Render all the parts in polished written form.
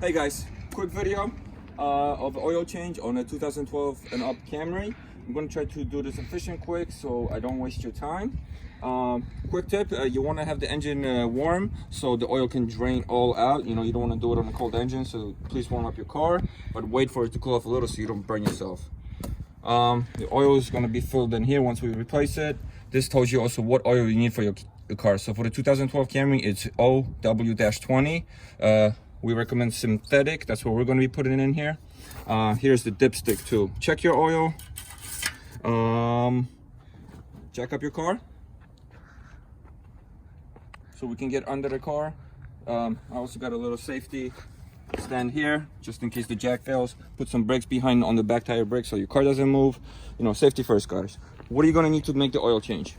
Hey guys, quick video of oil change on a 2012 and up Camry. I'm going to try to do this efficient quick so I don't waste your time. Quick tip, you want to have the engine warm so the oil can drain all out. You know, you don't want to do it on a cold engine, so please warm up your car, but wait for it to cool off a little so you don't burn yourself. The oil is going to be filled in here once we replace it. This tells you also what oil you need for your car. So for the 2012 Camry, it's OW-20. We recommend synthetic. That's what we're going to be putting in here. Here's the dipstick too. Check your oil. Jack up your car so we can get under the car. I also got a little safety stand here just in case the jack fails. Put some brakes behind on the back tire brakes so your car doesn't move. You know, safety first, guys. What are you going to need to make the oil change?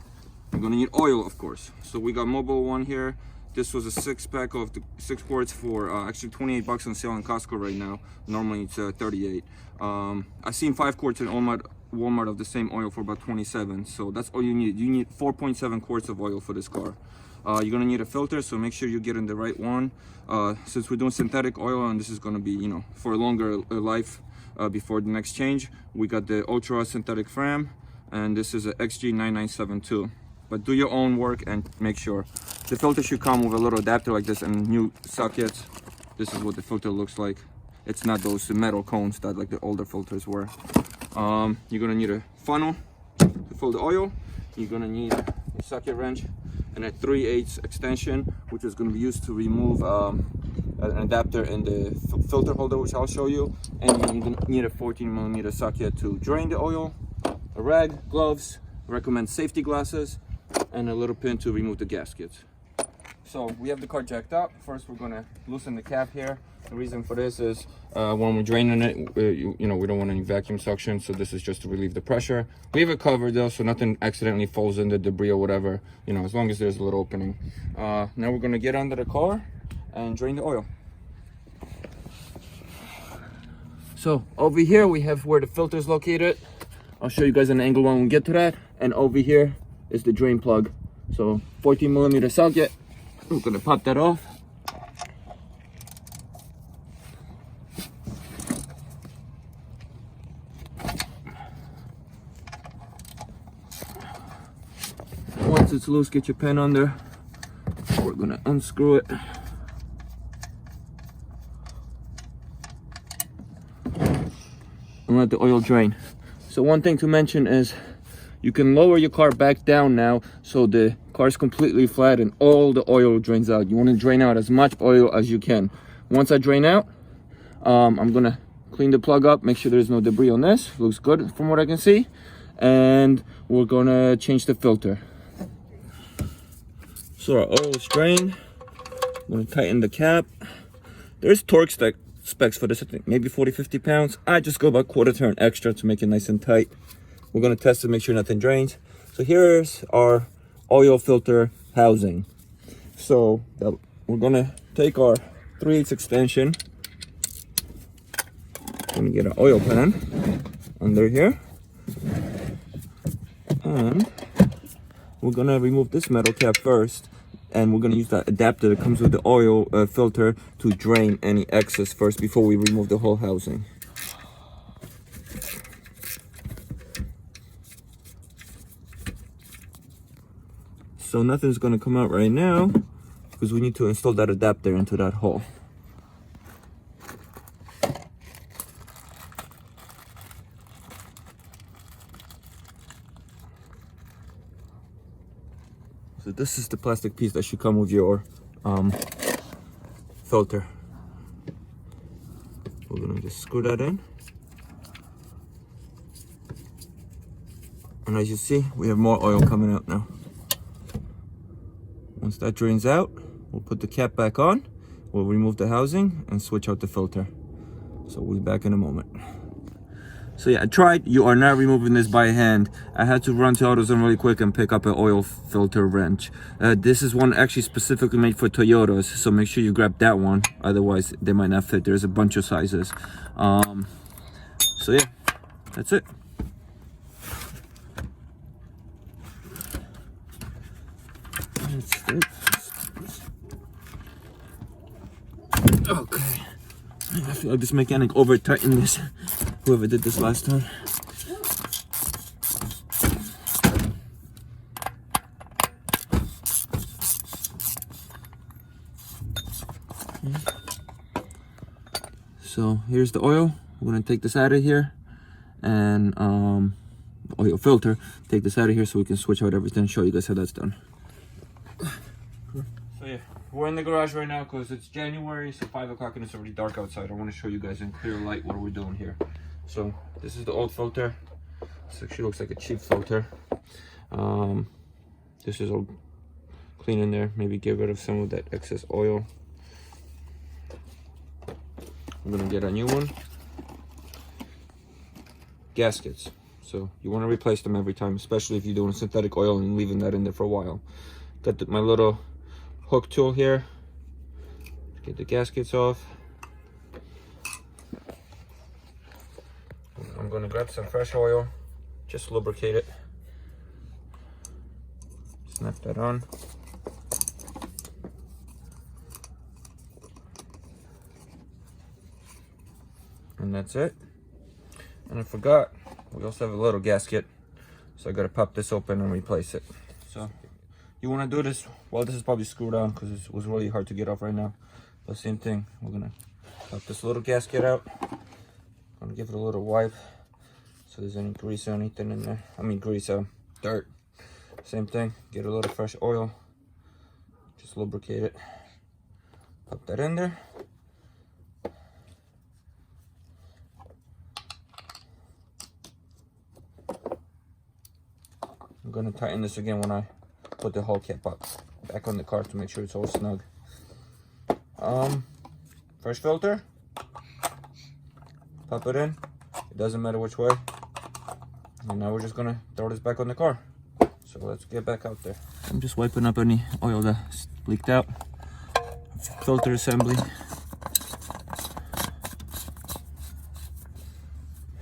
You're going to need oil, of course. So we got Mobile One here. This was a 6-pack of the 6 quarts for actually 28 bucks on sale in Costco right now. Normally it's 38. I've seen 5 quarts in Walmart of the same oil for about 27. So that's all you need. You need 4.7 quarts of oil for this car. You're gonna need a filter, so make sure you get in the right one. Since we're doing synthetic oil and this is gonna be, you know, for a longer life before the next change, we got the Ultra Synthetic Fram, and this is a XG9972. But do your own work and make sure. The filter should come with a little adapter like this and new sockets. This is what the filter looks like. It's not those metal cones that like the older filters were. You're gonna need a funnel to fill the oil. You're gonna need a socket wrench and a 3/8 extension, which is gonna be used to remove an adapter in the filter holder, which I'll show you. And you're gonna need a 14mm socket to drain the oil, a rag, gloves, recommend safety glasses, and a little pin to remove the gaskets. So we have the car jacked up. First we're gonna loosen the cap here. The reason for this is when we're draining it, you know, we don't want any vacuum suction, so this is just to relieve the pressure. We have it covered though, so nothing accidentally falls in the debris or whatever, you know, as long as there's a little opening. Now we're gonna get under the car and drain the oil. So over here we have where the filter is located. I'll show you guys an angle when we get to that. And over here is the drain plug. So 14mm socket. We're gonna pop that off. Once it's loose, get your pen under. We're gonna unscrew it. And let the oil drain. So one thing to mention is you can lower your car back down now so the car is completely flat and all the oil drains out. You want to drain out as much oil as you can. Once I drain out, I'm gonna clean the plug up, make sure there's no debris on this. Looks good from what I can see. And we're gonna change the filter. So our oil is drained. I'm gonna tighten the cap. There's torque specs for this, I think maybe 40-50 pounds. I just go about quarter turn extra to make it nice and tight. We're gonna test to make sure nothing drains. So here's our oil filter housing. So we're gonna take our 3/8 extension. Gonna get an oil pan under here. And we're gonna remove this metal cap first. And we're gonna use that adapter that comes with the oil filter to drain any excess first before we remove the whole housing. So nothing's gonna come out right now because we need to install that adapter into that hole. So this is the plastic piece that should come with your filter. We're gonna just screw that in. And as you see, we have more oil coming out now. Once that drains out, we'll put the cap back on, we'll remove the housing and switch out the filter. So we'll be back in a moment. So yeah, I tried. You are not removing this by hand. I had to run to AutoZone really quick and pick up an oil filter wrench. This is one actually specifically made for Toyotas, so make sure you grab that one. Otherwise, they might not fit. There's a bunch of sizes. So yeah, that's it. That's it. Okay. I feel like this mechanic over tightened this, whoever did this last time. So here's the oil. We're gonna take this out of here, and oil filter. Take this out of here so we can switch out everything. Show you guys how that's done. So yeah, we're in the garage right now because it's January, so 5 o'clock and it's already dark outside. I want to show you guys in clear light what we're doing here. So this is the old filter. This actually looks like a cheap filter. This is all clean in there. Maybe get rid of some of that excess oil. I'm gonna get a new one. Gaskets. So you want to replace them every time, especially if you're doing synthetic oil and leaving that in there for a while. Got my little hook tool here. Get the gaskets off. I'm gonna grab some fresh oil, just lubricate it. Snap that on. And that's it. And I forgot, we also have a little gasket, so I gotta pop this open and replace it. So you want to do this, well, this is probably screwed on because it was really hard to get off right now. But same thing, we're gonna pop this little gasket out. I'm gonna give it a little wipe so there's any grease or anything in there. I mean grease, dirt. Same thing, get a little fresh oil, just lubricate it, pop that in there. I'm gonna tighten this again when I put the whole cap back on the car to make sure it's all snug. Fresh filter, pop it in. It doesn't matter which way. And now we're just gonna throw this back on the car. So let's get back out there. I'm just wiping up any oil that's leaked out. Filter assembly.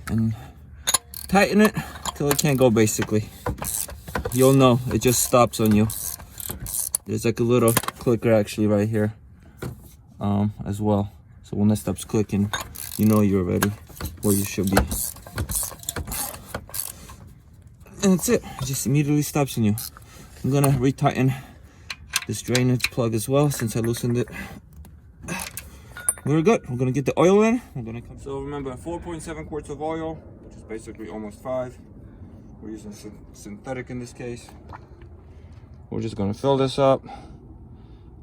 And tighten it till it can't go, basically. You'll know, it just stops on you. There's like a little clicker actually right here as well. So when that stops clicking, you know you're ready where you should be. And that's it, it just immediately stops on you. I'm gonna retighten this drainage plug as well since I loosened it. We're good, we're gonna get the oil in. So remember, 4.7 quarts of oil, which is basically almost 5. We're using synthetic in this case. We're just gonna fill this up.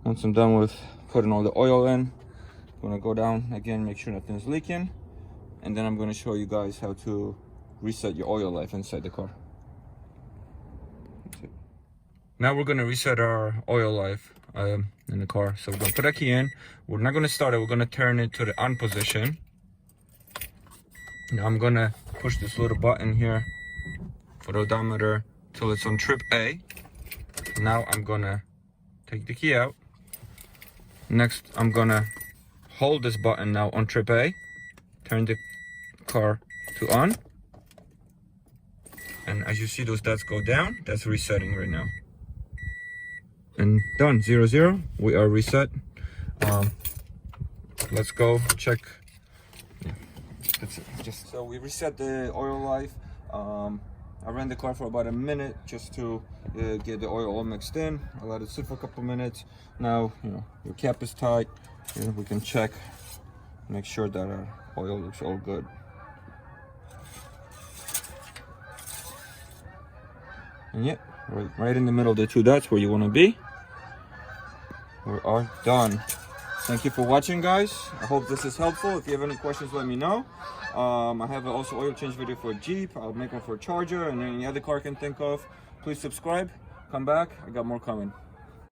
Once I'm done with putting all the oil in, I'm gonna go down again, make sure nothing's leaking, and then I'm gonna show you guys how to reset your oil life inside the car. That's it. Now we're gonna reset our oil life in the car. So we're gonna put a key in. We're not gonna start it, we're gonna turn it to the on position. Now I'm gonna push this little button here for the odometer till it's on trip A. Now I'm gonna take the key out. Next, I'm gonna hold this button now on trip A, turn the car to on. And as you see those dots go down, that's resetting right now. And done, 0, 0, we are reset. Let's go check. Yeah, that's it. So we reset the oil life. I ran the car for about a minute just to get the oil all mixed in. I let it sit for a couple minutes. Now, you know, your cap is tight. We can check, make sure that our oil looks all good. And yeah, right in the middle of the 2 dots where you want to be. We are done. Thank you for watching, guys. I hope this is helpful. If you have any questions, let me know. I have also oil change video for a Jeep. I'll make one for a Charger and any other car I can think of. Please subscribe. Come back. I got more coming.